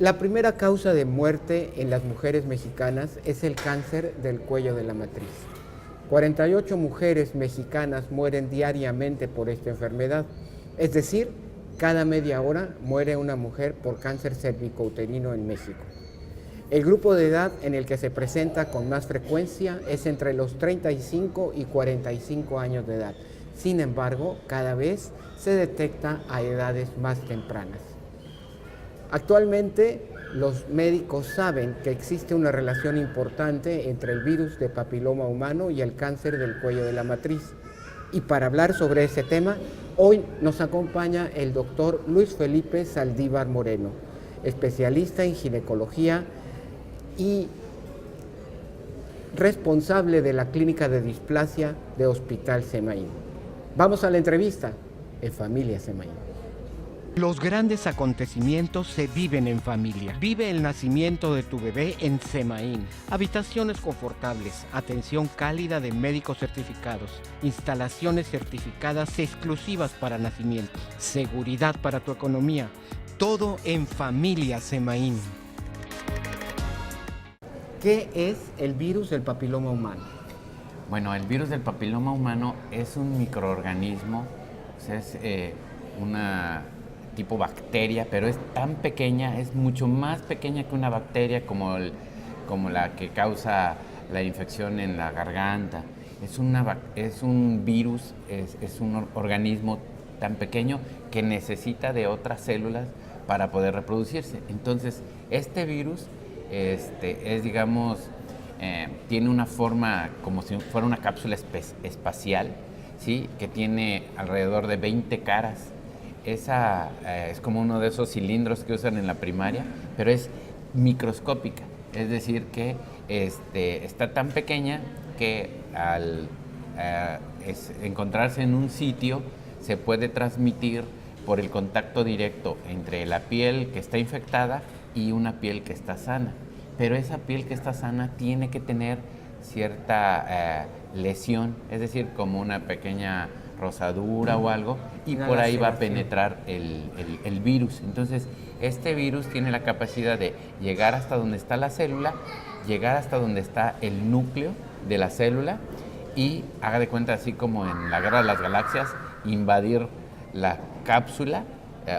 La primera causa de muerte en las mujeres mexicanas es el cáncer del cuello de la matriz. 48 mujeres mexicanas mueren diariamente por esta enfermedad, es decir, cada media hora muere una mujer por cáncer cervicouterino en México. El grupo de edad en el que se presenta con más frecuencia es entre los 35 y 45 años de edad. Sin embargo, cada vez se detecta a edades más tempranas. Actualmente, los médicos saben que existe una relación importante entre el virus de papiloma humano y el cáncer del cuello de la matriz. Y para hablar sobre ese tema, hoy nos acompaña el doctor Luis Felipe Saldívar Moreno, especialista en ginecología y responsable de la clínica de displasia de Hospital Semaín. Vamos a la entrevista en Familia Semaín. Los grandes acontecimientos se viven en familia. Vive el nacimiento de tu bebé en Semaín. Habitaciones confortables, atención cálida de médicos certificados, instalaciones certificadas exclusivas para nacimiento, seguridad para tu economía. Todo en Familia Semaín. ¿Qué es el virus del papiloma humano? Bueno, el virus del papiloma humano es un microorganismo, o sea, es una tipo bacteria, pero es tan pequeña, es mucho más pequeña que una bacteria como la que causa la infección en la garganta. Es un virus, es un organismo tan pequeño que necesita de otras células para poder reproducirse. Entonces, este virus digamos, tiene una forma como si fuera una cápsula espacial, ¿sí? Que tiene alrededor de 20 caras. Esa es como uno de esos cilindros que usan en la primaria, pero es microscópica, es decir, que está tan pequeña que al encontrarse en un sitio se puede transmitir por el contacto directo entre la piel que está infectada y una piel que está sana. Pero esa piel que está sana tiene que tener cierta lesión, es decir, como una pequeña rosadura o algo, y por ahí va a penetrar el virus. Entonces, este virus tiene la capacidad de llegar hasta donde está la célula, llegar hasta donde está el núcleo de la célula y, haga de cuenta, así como en la Guerra de las Galaxias, invadir la cápsula,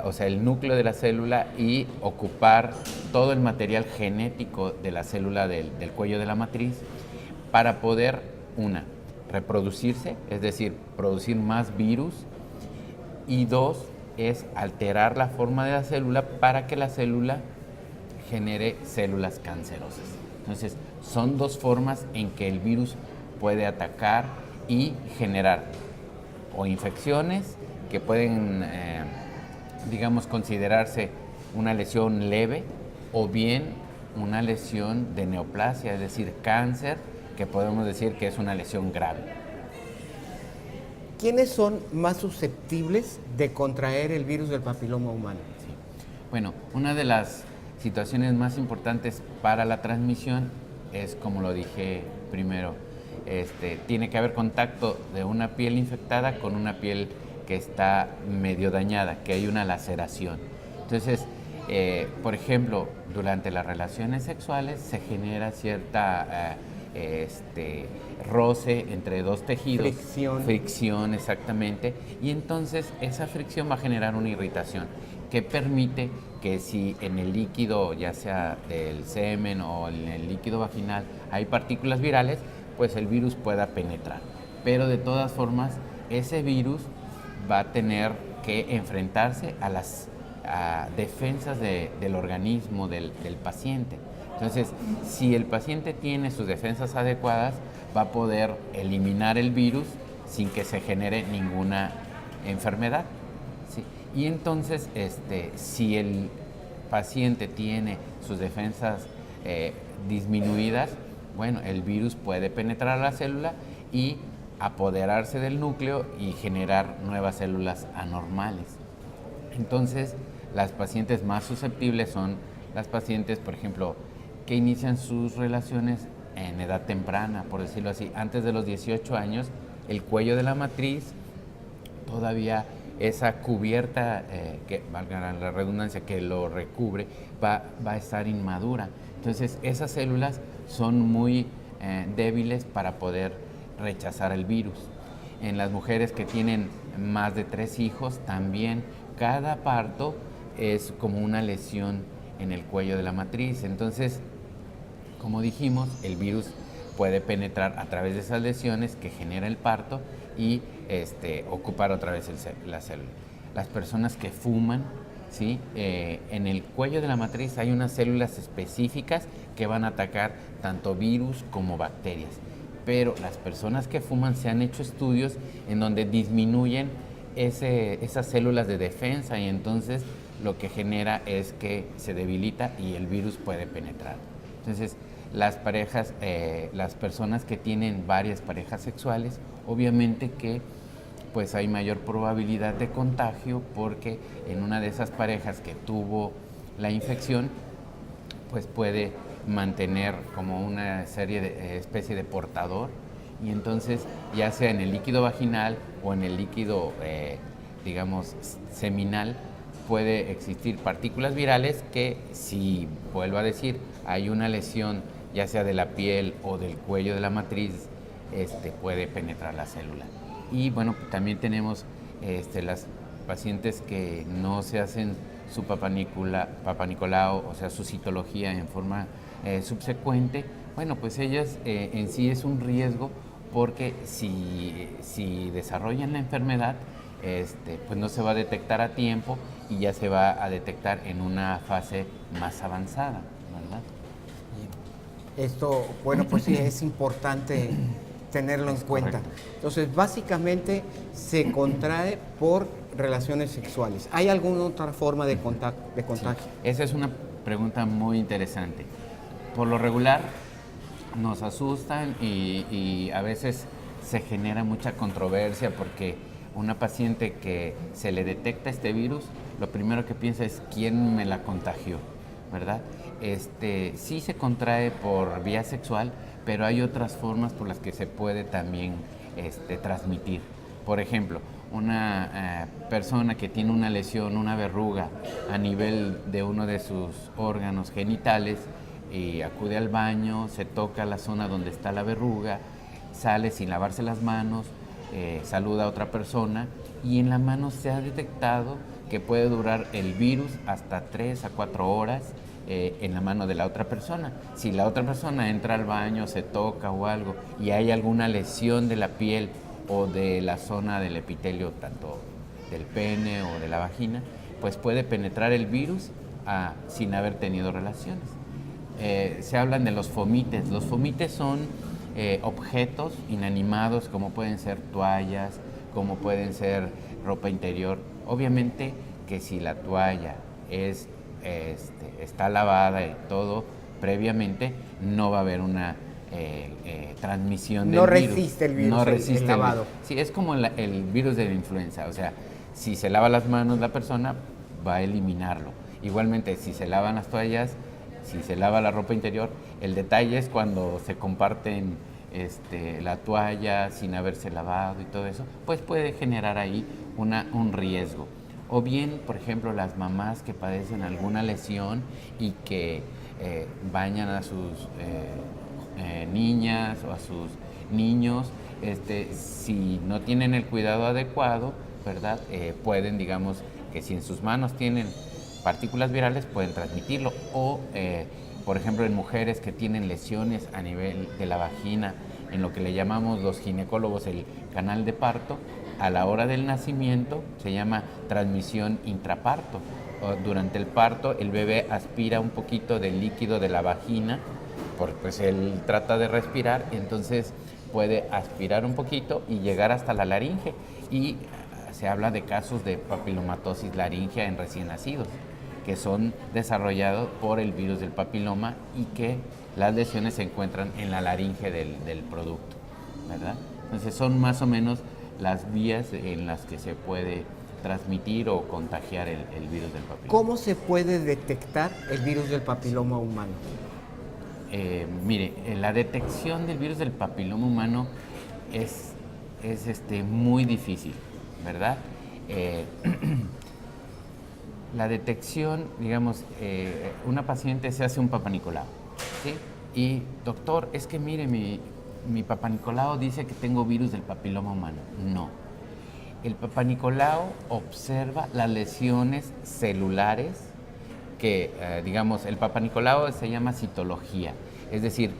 o sea, el núcleo de la célula, y ocupar todo el material genético de la célula del cuello de la matriz para poder, reproducirse, es decir, producir más virus, y dos, es alterar la forma de la célula para que la célula genere células cancerosas. Entonces, son dos formas en que el virus puede atacar y generar o infecciones que pueden, digamos, considerarse una lesión leve, o bien una lesión de neoplasia, es decir, cáncer, que podemos decir que es una lesión grave. ¿Quiénes son más susceptibles de contraer el virus del papiloma humano? Sí. Bueno, una de las situaciones más importantes para la transmisión es, como lo dije primero, tiene que haber contacto de una piel infectada con una piel que está medio dañada, que hay una laceración. Entonces, por ejemplo, durante las relaciones sexuales se genera cierta roce entre dos tejidos. Fricción, exactamente. Y entonces esa fricción va a generar una irritación que permite que si en el líquido, ya sea del semen o en el líquido vaginal, hay partículas virales, pues el virus pueda penetrar. Pero de todas formas, ese virus va a tener que enfrentarse a las defensas del organismo del paciente. Entonces, si el paciente tiene sus defensas adecuadas, va a poder eliminar el virus sin que se genere ninguna enfermedad, ¿sí? Y entonces, si el paciente tiene sus defensas disminuidas, bueno, el virus puede penetrar a la célula y apoderarse del núcleo y generar nuevas células anormales. Entonces, las pacientes más susceptibles son las pacientes, por ejemplo, que inician sus relaciones en edad temprana, por decirlo así. Antes de los 18 años, el cuello de la matriz todavía esa cubierta, que valga la redundancia, que lo recubre, va a estar inmadura. Entonces esas células son muy débiles para poder rechazar el virus. En las mujeres que tienen más de 3 hijos, también cada parto es como una lesión en el cuello de la matriz. Entonces, como dijimos, el virus puede penetrar a través de esas lesiones que genera el parto y ocupar otra vez la célula. Las personas que fuman, ¿sí? En el cuello de la matriz hay unas células específicas que van a atacar tanto virus como bacterias. Pero las personas que fuman, se han hecho estudios en donde disminuyen esas células de defensa, y entonces lo que genera es que se debilita y el virus puede penetrar. Entonces, las parejas, las personas que tienen varias parejas sexuales, obviamente que pues hay mayor probabilidad de contagio, porque en una de esas parejas que tuvo la infección, pues puede mantener como una especie de portador, y entonces ya sea en el líquido vaginal o en el líquido, digamos, seminal, puede existir partículas virales que, si, vuelvo a decir, hay una lesión ya sea de la piel o del cuello de la matriz, puede penetrar la célula. Y bueno, también tenemos las pacientes que no se hacen su Papá Nicolau, o sea, su citología en forma subsecuente. Bueno, pues ellas en sí es un riesgo, porque si desarrollan la enfermedad, pues no se va a detectar a tiempo y ya se va a detectar en una fase más avanzada, ¿verdad? Esto, bueno, pues sí, es importante tenerlo en cuenta. Correcto. Entonces, básicamente se contrae por relaciones sexuales. ¿Hay alguna otra forma de contagio? Sí, esa es una pregunta muy interesante. Por lo regular nos asustan y a veces se genera mucha controversia, porque una paciente que se le detecta este virus, lo primero que piensa es ¿quién me la contagió?, ¿verdad? Sí se contrae por vía sexual, pero hay otras formas por las que se puede también transmitir. Por ejemplo, una persona que tiene una lesión, una verruga a nivel de uno de sus órganos genitales, y acude al baño, se toca la zona donde está la verruga, sale sin lavarse las manos, saluda a otra persona, y en la mano se ha detectado que puede durar el virus hasta 3 a 4 horas en la mano de la otra persona. Si la otra persona entra al baño, se toca o algo, y hay alguna lesión de la piel o de la zona del epitelio, tanto del pene o de la vagina, pues puede penetrar el virus sin haber tenido relaciones. Se hablan de los fomites. Los fomites son objetos inanimados, como pueden ser toallas, como pueden ser ropa interior. Obviamente que si la toalla está lavada y todo previamente, no va a haber una transmisión del virus. No resiste el virus, no resiste el lavado. Sí, es como el virus de la influenza. O sea, si se lava las manos la persona, va a eliminarlo. Igualmente, si se lavan las toallas, si se lava la ropa interior, el detalle es cuando se comparten la toalla sin haberse lavado y todo eso, pues puede generar ahí un riesgo. O bien, por ejemplo, las mamás que padecen alguna lesión y que bañan a sus niñas o a sus niños, si no tienen el cuidado adecuado, ¿verdad? Pueden, digamos, que si en sus manos tienen partículas virales, pueden transmitirlo. O, por ejemplo, en mujeres que tienen lesiones a nivel de la vagina, en lo que le llamamos los ginecólogos el canal de parto, a la hora del nacimiento se llama transmisión intraparto. Durante el parto, el bebé aspira un poquito del líquido de la vagina, porque pues él trata de respirar, entonces puede aspirar un poquito y llegar hasta la laringe. Y se habla de casos de papilomatosis laringea en recién nacidos, que son desarrollados por el virus del papiloma, y que las lesiones se encuentran en la laringe del producto, ¿verdad? Entonces son más o menos las vías en las que se puede transmitir o contagiar el virus del papiloma. ¿Cómo se puede detectar el virus del papiloma humano? Mire, la detección del virus del papiloma humano es muy difícil, ¿verdad? Eh, la detección, digamos, una paciente se hace un papanicolau, ¿sí? Y, doctor, es que mire, mi papanicolau dice que tengo virus del papiloma humano. No. El papanicolau observa las lesiones celulares que, digamos, el papanicolau se llama citología, es decir,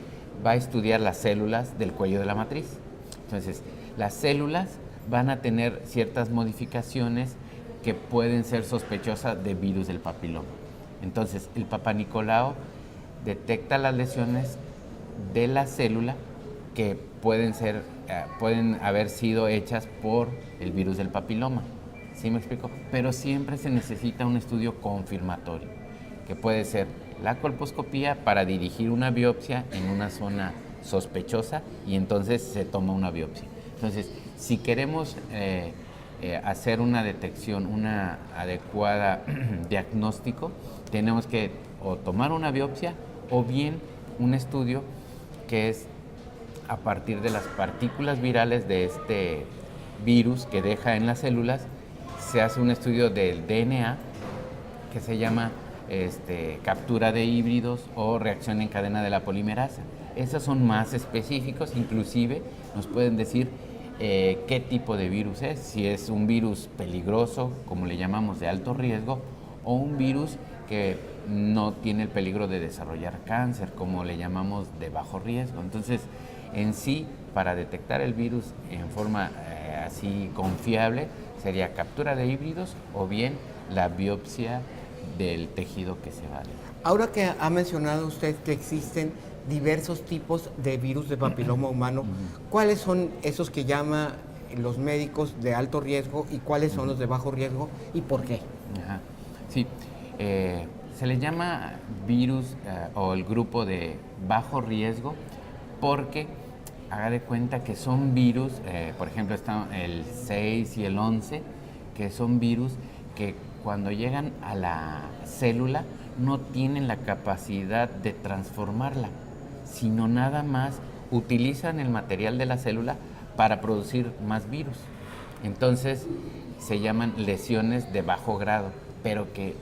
va a estudiar las células del cuello de la matriz. Entonces, las células van a tener ciertas modificaciones que pueden ser sospechosas de virus del papiloma. Entonces, el papanicolau detecta las lesiones de la célula que pueden haber sido hechas por el virus del papiloma. ¿Sí me explico? Pero siempre se necesita un estudio confirmatorio, que puede ser la colposcopía para dirigir una biopsia en una zona sospechosa y entonces se toma una biopsia. Entonces, si queremos hacer una detección, una adecuada diagnóstico, tenemos que o tomar una biopsia o bien un estudio que es a partir de las partículas virales de este virus que deja en las células, se hace un estudio del DNA que se llama captura de híbridos o reacción en cadena de la polimerasa. Esos son más específicos, inclusive nos pueden decir qué tipo de virus es, si es un virus peligroso, como le llamamos de alto riesgo, o un virus que no tiene el peligro de desarrollar cáncer, como le llamamos de bajo riesgo. Entonces, en sí, para detectar el virus en forma así confiable, sería captura de híbridos o bien la biopsia del tejido que se va a dejar. Ahora que ha mencionado usted que existen diversos tipos de virus de papiloma humano, ¿cuáles son esos que llaman los médicos de alto riesgo y cuáles son los de bajo riesgo y por qué? Ajá. Sí, se le llama virus o el grupo de bajo riesgo porque haga de cuenta que son virus, por ejemplo está el 6 y el 11, que son virus que cuando llegan a la célula no tienen la capacidad de transformarla, sino nada más utilizan el material de la célula para producir más virus. Entonces se llaman lesiones de bajo grado, pero que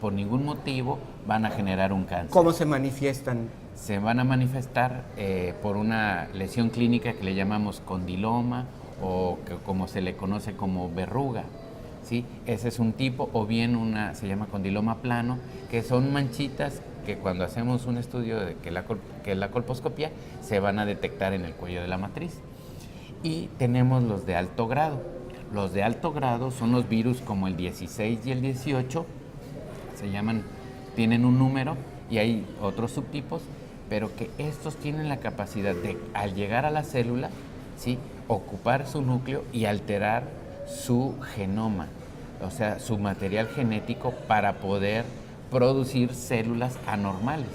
por ningún motivo van a generar un cáncer. ¿Cómo se manifiestan? Se van a manifestar por una lesión clínica que le llamamos condiloma o que, como se le conoce como verruga, ¿sí? Ese es un tipo, o bien se llama condiloma plano, que son manchitas que cuando hacemos un estudio de que es la colposcopía se van a detectar en el cuello de la matriz. Y tenemos los de alto grado. Los de alto grado son los virus como el 16 y el 18, tienen un número y hay otros subtipos, pero que estos tienen la capacidad de, al llegar a la célula, ¿sí?, ocupar su núcleo y alterar su genoma, o sea, su material genético para poder producir células anormales.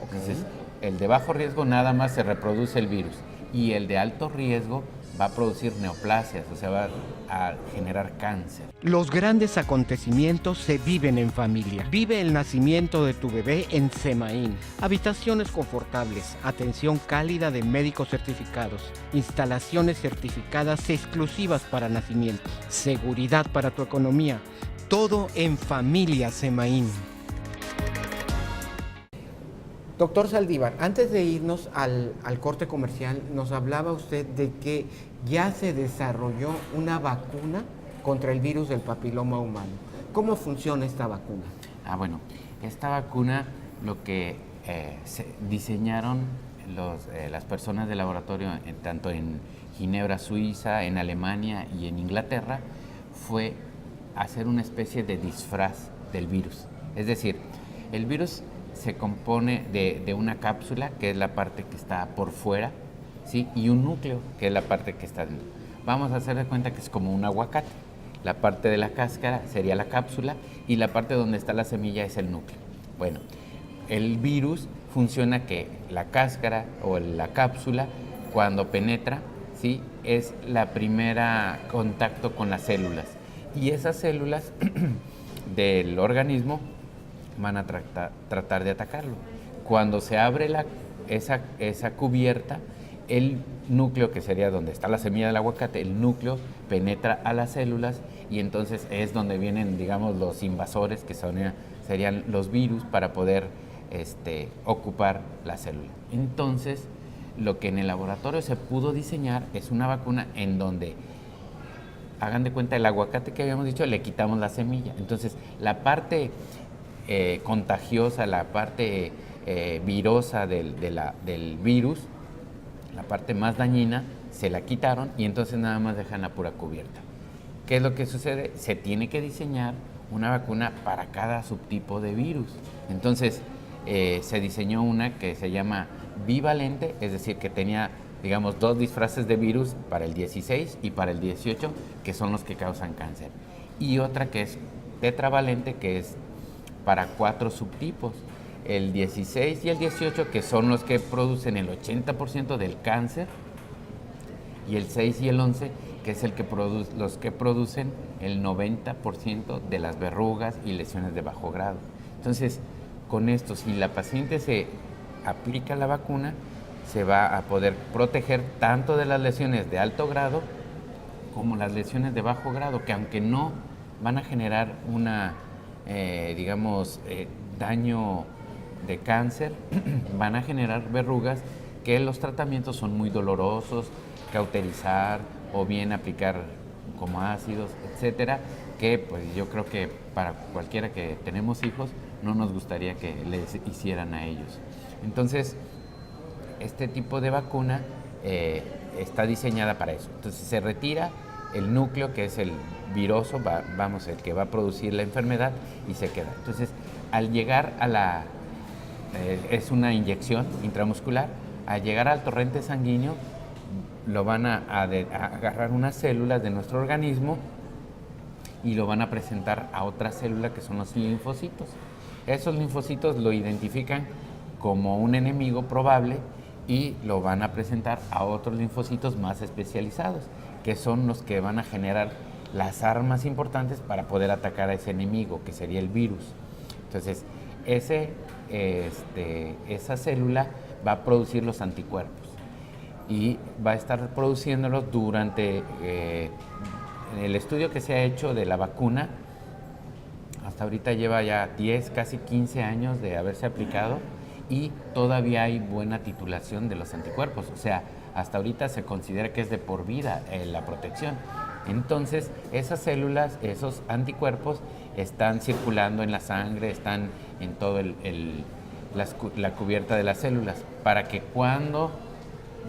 Entonces, el de bajo riesgo nada más se reproduce el virus y el de alto riesgo va a producir neoplasias, o sea, va a generar cáncer. Los grandes acontecimientos se viven en familia. Vive el nacimiento de tu bebé en Semaín. Habitaciones confortables, atención cálida de médicos certificados, instalaciones certificadas exclusivas para nacimientos, seguridad para tu economía. Todo en familia Semaín. Doctor Saldívar, antes de irnos al corte comercial, nos hablaba usted de que ya se desarrolló una vacuna contra el virus del papiloma humano. ¿Cómo funciona esta vacuna? Bueno, esta vacuna lo que diseñaron las personas del laboratorio, tanto en Ginebra, Suiza, en Alemania y en Inglaterra, fue hacer una especie de disfraz del virus. Es decir, el virus se compone de una cápsula, que es la parte que está por fuera, ¿sí?, y un núcleo, que es la parte que está dentro. Vamos a hacer de cuenta que es como un aguacate. La parte de la cáscara sería la cápsula y la parte donde está la semilla es el núcleo. Bueno, el virus funciona que la cáscara o la cápsula, cuando penetra, ¿sí?, es la primera contacto con las células. Y esas células del organismo van a tratar de atacarlo. Cuando se abre esa cubierta, el núcleo, que sería donde está la semilla del aguacate, el núcleo penetra a las células y entonces es donde vienen, digamos, los invasores, que serían los virus, para poder ocupar la célula. Entonces, lo que en el laboratorio se pudo diseñar es una vacuna en donde, hagan de cuenta, el aguacate que habíamos dicho, le quitamos la semilla. Entonces, la parte contagiosa, la parte virosa del virus, la parte más dañina, se la quitaron y entonces nada más dejan la pura cubierta. ¿Qué es lo que sucede? Se tiene que diseñar una vacuna para cada subtipo de virus. Entonces, se diseñó una que se llama bivalente, es decir, que tenía, digamos, 2 disfraces de virus para el 16 y para el 18, que son los que causan cáncer. Y otra que es tetravalente, que es para 4 subtipos. El 16 y el 18, que son los que producen el 80% del cáncer, y el 6 y el 11, que es los que producen el 90% de las verrugas y lesiones de bajo grado. Entonces, con esto, si la paciente se aplica la vacuna, se va a poder proteger tanto de las lesiones de alto grado como las lesiones de bajo grado, que aunque no van a generar daño de cáncer, van a generar verrugas, que los tratamientos son muy dolorosos, cauterizar o bien aplicar como ácidos, etcétera, que pues yo creo que para cualquiera que tenemos hijos no nos gustaría que les hicieran a ellos. Entonces, este tipo de vacuna está diseñada para eso. Entonces, se retira el núcleo, que es el viroso, el que va a producir la enfermedad, y se queda. Entonces, al llegar a es una inyección intramuscular, al llegar al torrente sanguíneo, lo van a agarrar unas células de nuestro organismo y lo van a presentar a otra célula, que son los linfocitos. Esos linfocitos lo identifican como un enemigo probable y lo van a presentar a otros linfocitos más especializados, que son los que van a generar las armas importantes para poder atacar a ese enemigo, que sería el virus. Entonces, esa célula va a producir los anticuerpos y va a estar produciéndolos durante el estudio que se ha hecho de la vacuna. Hasta ahorita lleva ya 10, casi 15 años de haberse aplicado y todavía hay buena titulación de los anticuerpos. O sea, hasta ahorita se considera que es de por vida la protección. Entonces, esas células, esos anticuerpos, están circulando en la sangre, están en todo la cubierta de las células, para que cuando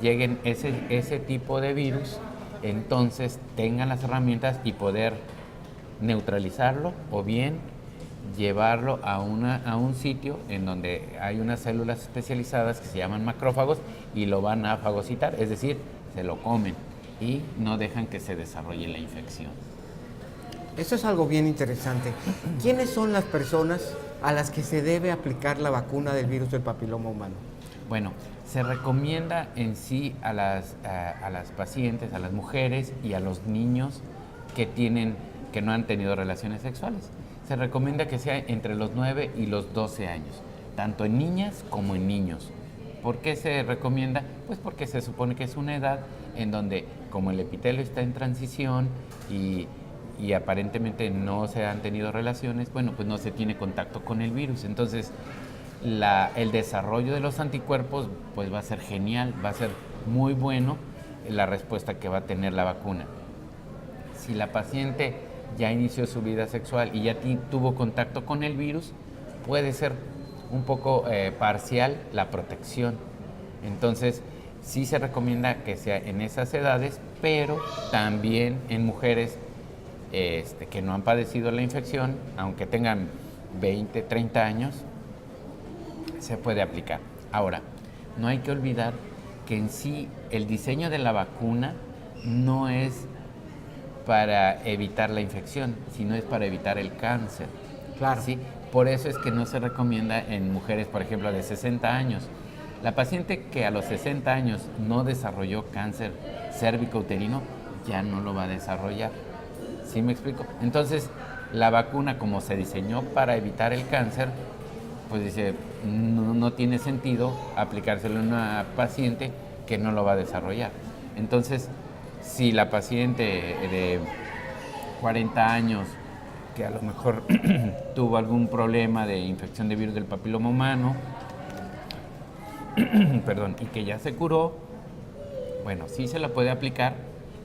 lleguen ese tipo de virus, entonces tengan las herramientas y poder neutralizarlo o bien llevarlo a un sitio en donde hay unas células especializadas que se llaman macrófagos y lo van a fagocitar, es decir, se lo comen y no dejan que se desarrolle la infección. Eso es algo bien interesante. ¿Quiénes son las personas a las que se debe aplicar la vacuna del virus del papiloma humano? Bueno, se recomienda en sí a las pacientes, a las mujeres y a los niños que no han tenido relaciones sexuales. Se recomienda que sea entre los 9 y los 12 años, tanto en niñas como en niños. ¿Por qué se recomienda? Pues porque se supone que es una edad en donde, como el epitelio está en transición y aparentemente no se han tenido relaciones, bueno, pues no se tiene contacto con el virus. Entonces, el desarrollo de los anticuerpos pues va a ser genial, va a ser muy bueno la respuesta que va a tener la vacuna. Si la paciente ya inició su vida sexual y ya tuvo contacto con el virus, puede ser un poco parcial la protección. Entonces, sí se recomienda que sea en esas edades, pero también en mujeres que no han padecido la infección, aunque tengan 20, 30 años, se puede aplicar. Ahora, no hay que olvidar que en sí el diseño de la vacuna no es para evitar la infección, sino es para evitar el cáncer. Claro. ¿Sí? Por eso es que no se recomienda en mujeres, por ejemplo, de 60 años. La paciente que a los 60 años no desarrolló cáncer cérvico-uterino, ya no lo va a desarrollar. ¿Sí me explico? Entonces, la vacuna, como se diseñó para evitar el cáncer, pues dice, no tiene sentido aplicárselo a una paciente que no lo va a desarrollar. Entonces, si la paciente de 40 años que a lo mejor tuvo algún problema de infección de virus del papiloma humano, perdón, y que ya se curó, bueno, sí se la puede aplicar,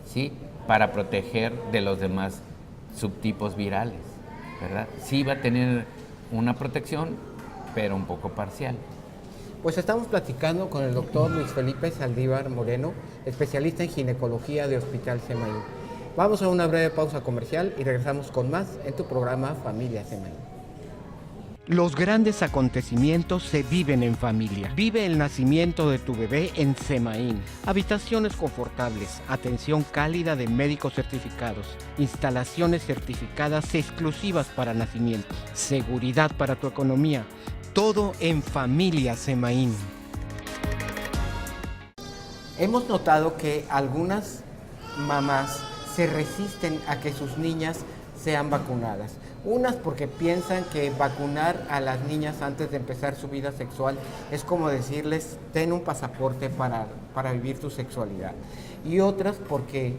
sí, para proteger de los demás subtipos virales, ¿verdad? Sí va a tener una protección, pero un poco parcial. Pues estamos platicando con el doctor Luis Felipe Saldívar Moreno, especialista en ginecología de Hospital Semaín. Vamos a una breve pausa comercial y regresamos con más en tu programa Familia Semaín. Los grandes acontecimientos se viven en familia. Vive el nacimiento de tu bebé en Semaín. Habitaciones confortables, atención cálida de médicos certificados, instalaciones certificadas exclusivas para nacimientos, seguridad para tu economía. Todo en Familia Semaín. Hemos notado que algunas mamás se resisten a que sus niñas sean vacunadas. Unas porque piensan que vacunar a las niñas antes de empezar su vida sexual es como decirles, ten un pasaporte para vivir tu sexualidad. Y otras porque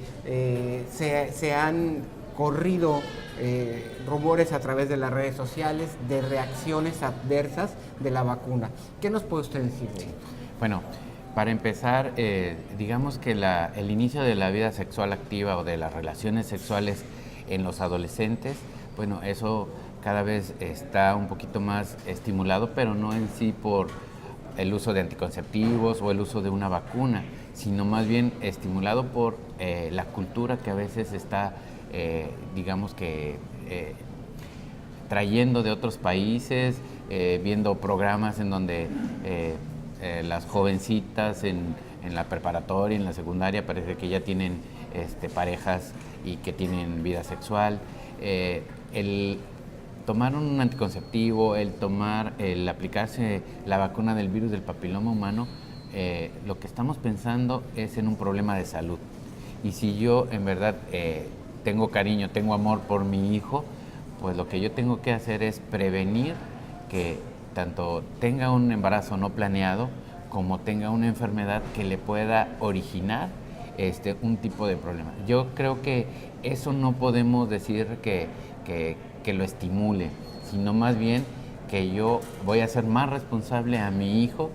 se han corrido rumores a través de las redes sociales de reacciones adversas de la vacuna. ¿Qué nos puede usted decir de esto? Bueno, para empezar, digamos que el inicio de la vida sexual activa o de las relaciones sexuales en los adolescentes, bueno, eso cada vez está un poquito más estimulado, pero no en sí por el uso de anticonceptivos o el uso de una vacuna, sino más bien estimulado por la cultura que a veces está, digamos que, trayendo de otros países, viendo programas en donde las jovencitas en la preparatoria, en la secundaria, parece que ya tienen parejas y que tienen vida sexual. El tomar un anticonceptivo, el aplicarse la vacuna del virus del papiloma humano, lo que estamos pensando es en un problema de salud. Y si yo en verdad tengo cariño, tengo amor por mi hijo, pues lo que yo tengo que hacer es prevenir que tanto tenga un embarazo no planeado como tenga una enfermedad que le pueda originar un tipo de problema. Yo creo que eso no podemos decir que lo estimule, sino más bien que yo voy a ser más responsable a mi hijo,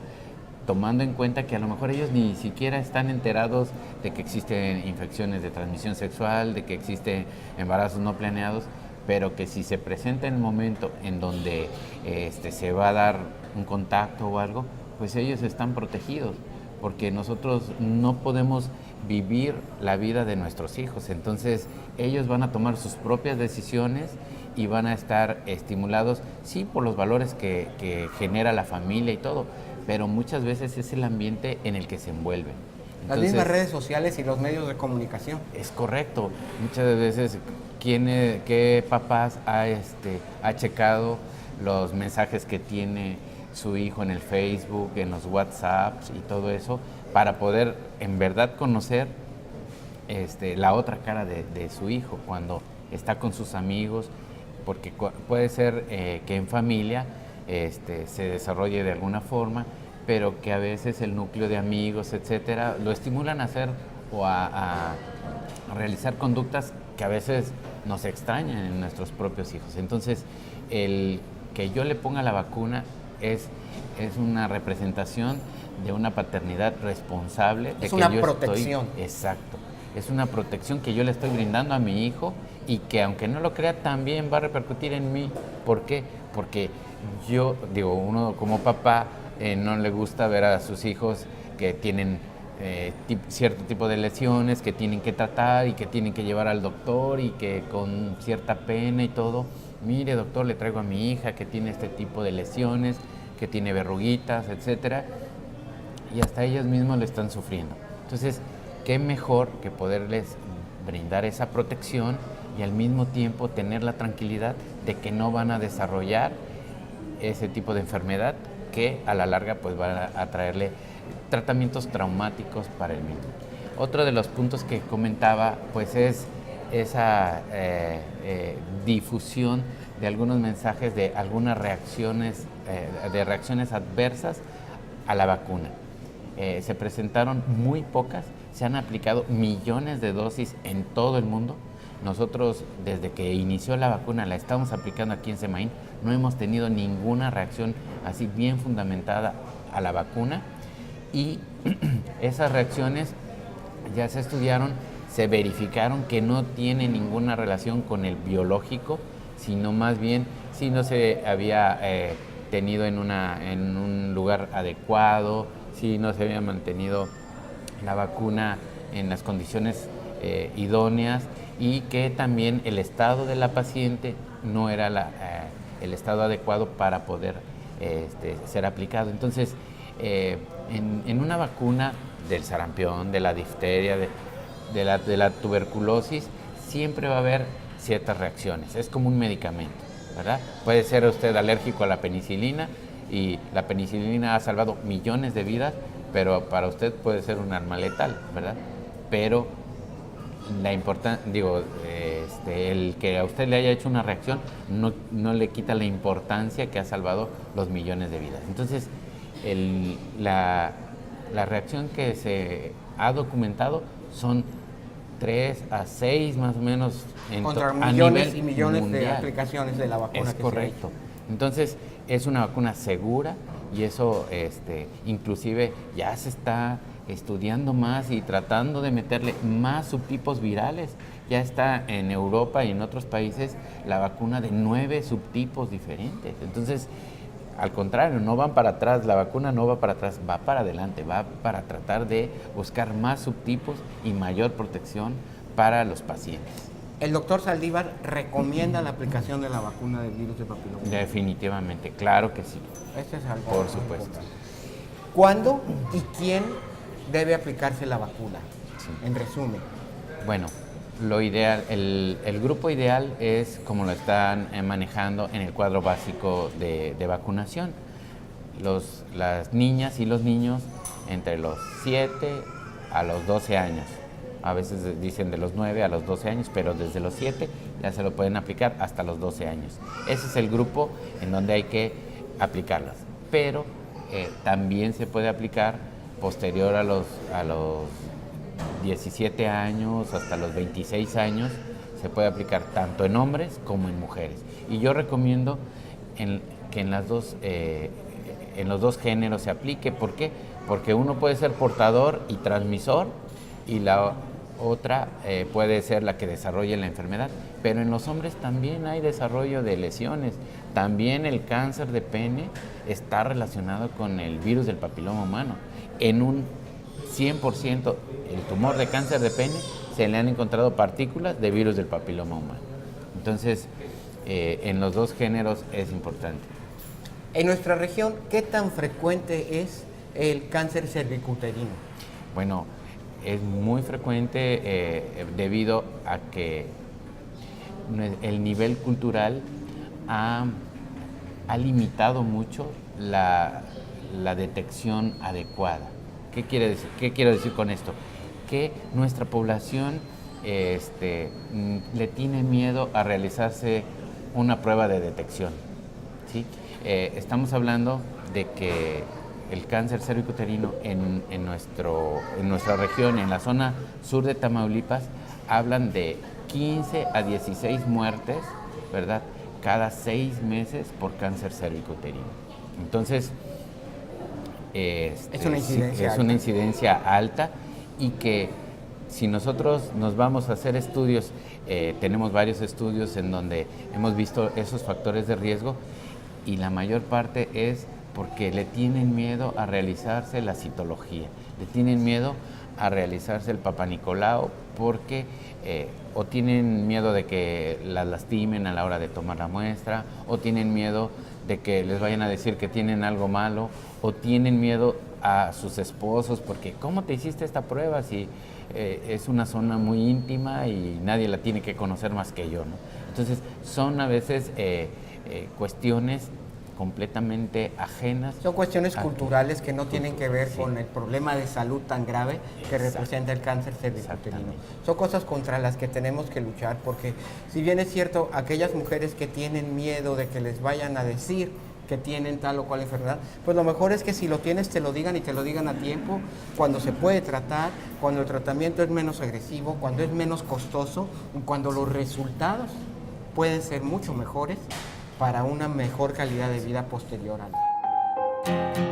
tomando en cuenta que a lo mejor ellos ni siquiera están enterados de que existen infecciones de transmisión sexual, de que existen embarazos no planeados, pero que si se presenta en el momento en donde se va a dar un contacto o algo, pues ellos están protegidos, porque nosotros no podemos vivir la vida de nuestros hijos. Entonces ellos van a tomar sus propias decisiones y van a estar estimulados, sí, por los valores que genera la familia y todo, pero muchas veces es el ambiente en el que se envuelven. Las mismas redes sociales y los medios de comunicación. Es correcto. Muchas veces, ¿qué papás ha checado los mensajes que tiene su hijo en el Facebook, en los WhatsApps y todo eso, para poder en verdad conocer la otra cara de su hijo cuando está con sus amigos? Porque puede ser que en familia se desarrolle de alguna forma, pero que a veces el núcleo de amigos, etcétera, lo estimulan a hacer o a realizar conductas que a veces nos extrañan en nuestros propios hijos. Entonces, el que yo le ponga la vacuna es una representación de una paternidad responsable. Es una protección. Exacto. Es una protección que yo le estoy brindando a mi hijo y que, aunque no lo crea, también va a repercutir en mí. ¿Por qué? Porque yo, digo, uno como papá no le gusta ver a sus hijos que tienen cierto tipo de lesiones que tienen que tratar y que tienen que llevar al doctor y que con cierta pena y todo, mire doctor, le traigo a mi hija que tiene este tipo de lesiones, que tiene verruguitas, etcétera, y hasta ellos mismos le están sufriendo. Entonces, qué mejor que poderles brindar esa protección y al mismo tiempo tener la tranquilidad de que no van a desarrollar ese tipo de enfermedad que a la larga pues van a traerle tratamientos traumáticos para el mismo. Otro de los puntos que comentaba pues es esa difusión de algunos mensajes de algunas reacciones adversas a la vacuna. se presentaron muy pocas, se han aplicado millones de dosis en todo el mundo. Nosotros, desde que inició la vacuna, la estamos aplicando aquí en Semaín, no hemos tenido ninguna reacción así bien fundamentada a la vacuna, y esas reacciones ya se estudiaron, se verificaron que no tiene ninguna relación con el biológico, sino más bien si no se había tenido en un lugar adecuado, si no se había mantenido la vacuna en las condiciones idóneas, y que también el estado de la paciente no era el estado adecuado para poder ser aplicado. Entonces, en una vacuna del sarampión, de la difteria, de la tuberculosis, siempre va a haber ciertas reacciones. Es como un medicamento, ¿verdad? Puede ser usted alérgico a la penicilina, y la penicilina ha salvado millones de vidas, pero para usted puede ser un arma letal, ¿verdad? Pero el que a usted le haya hecho una reacción no le quita la importancia que ha salvado los millones de vidas. Entonces, la reacción que se ha documentado son 3 a 6 más o menos contra a millones nivel y millones mundial. de aplicaciones de la vacuna. Es correcto. Entonces, es una vacuna segura, y eso inclusive ya se está estudiando más y tratando de meterle más subtipos virales. Ya está en Europa y en otros países la vacuna de 9 subtipos diferentes. Entonces, al contrario, no van para atrás, la vacuna no va para atrás, va para adelante, va para tratar de buscar más subtipos y mayor protección para los pacientes. ¿El doctor Saldívar recomienda la aplicación de la vacuna del virus de papiloma? Definitivamente, claro que sí. Este es algo Por muy supuesto. importante. ¿Cuándo y quién debe aplicarse la vacuna? Sí. En resumen. Bueno, lo ideal, el grupo ideal es como lo están manejando en el cuadro básico de vacunación. Las niñas y los niños entre los 7 a los 12 años. A veces dicen de los 9 a los 12 años, pero desde los 7 ya se lo pueden aplicar hasta los 12 años. Ese es el grupo en donde hay que aplicarlas. Pero también se puede aplicar posterior a los 17 años hasta los 26 años. Se puede aplicar tanto en hombres como en mujeres. Y yo recomiendo que en los dos géneros se aplique. ¿Por qué? Porque uno puede ser portador y transmisor, y la otra puede ser la que desarrolle la enfermedad. Pero en los hombres también hay desarrollo de lesiones. También el cáncer de pene está relacionado con el virus del papiloma humano. En un 100% el tumor de cáncer de pene se le han encontrado partículas de virus del papiloma humano. Entonces, en los dos géneros es importante. En nuestra región, ¿qué tan frecuente es el cáncer cervicuterino? Bueno, es muy frecuente debido a que el nivel cultural ha limitado mucho la detección adecuada. ¿Qué quiero decir con esto? Que nuestra población le tiene miedo a realizarse una prueba de detección, ¿sí? Estamos hablando de que el cáncer cervicuterino en nuestra región, en la zona sur de Tamaulipas, hablan de 15 a 16 muertes, ¿verdad?, cada 6 meses por cáncer cervicuterino. Entonces, es una incidencia alta, y que si nosotros nos vamos a hacer estudios, tenemos varios estudios en donde hemos visto esos factores de riesgo, y la mayor parte es porque le tienen miedo a realizarse la citología, le tienen miedo a realizarse el Papanicolau, porque o tienen miedo de que las lastimen a la hora de tomar la muestra, o tienen miedo de que les vayan a decir que tienen algo malo, o tienen miedo a sus esposos, porque ¿cómo te hiciste esta prueba si es una zona muy íntima y nadie la tiene que conocer más que yo, ¿no? Entonces, son a veces cuestiones completamente ajenas. Son cuestiones culturales que no tienen que ver con el problema de salud tan grave que representa el cáncer cervicuterino. Son cosas contra las que tenemos que luchar, porque si bien es cierto, aquellas mujeres que tienen miedo de que les vayan a decir que tienen tal o cual enfermedad, pues lo mejor es que si lo tienes te lo digan y te lo digan a tiempo, cuando se puede tratar, cuando el tratamiento es menos agresivo, cuando es menos costoso, cuando los resultados pueden ser mucho mejores para una mejor calidad de vida posterior a la...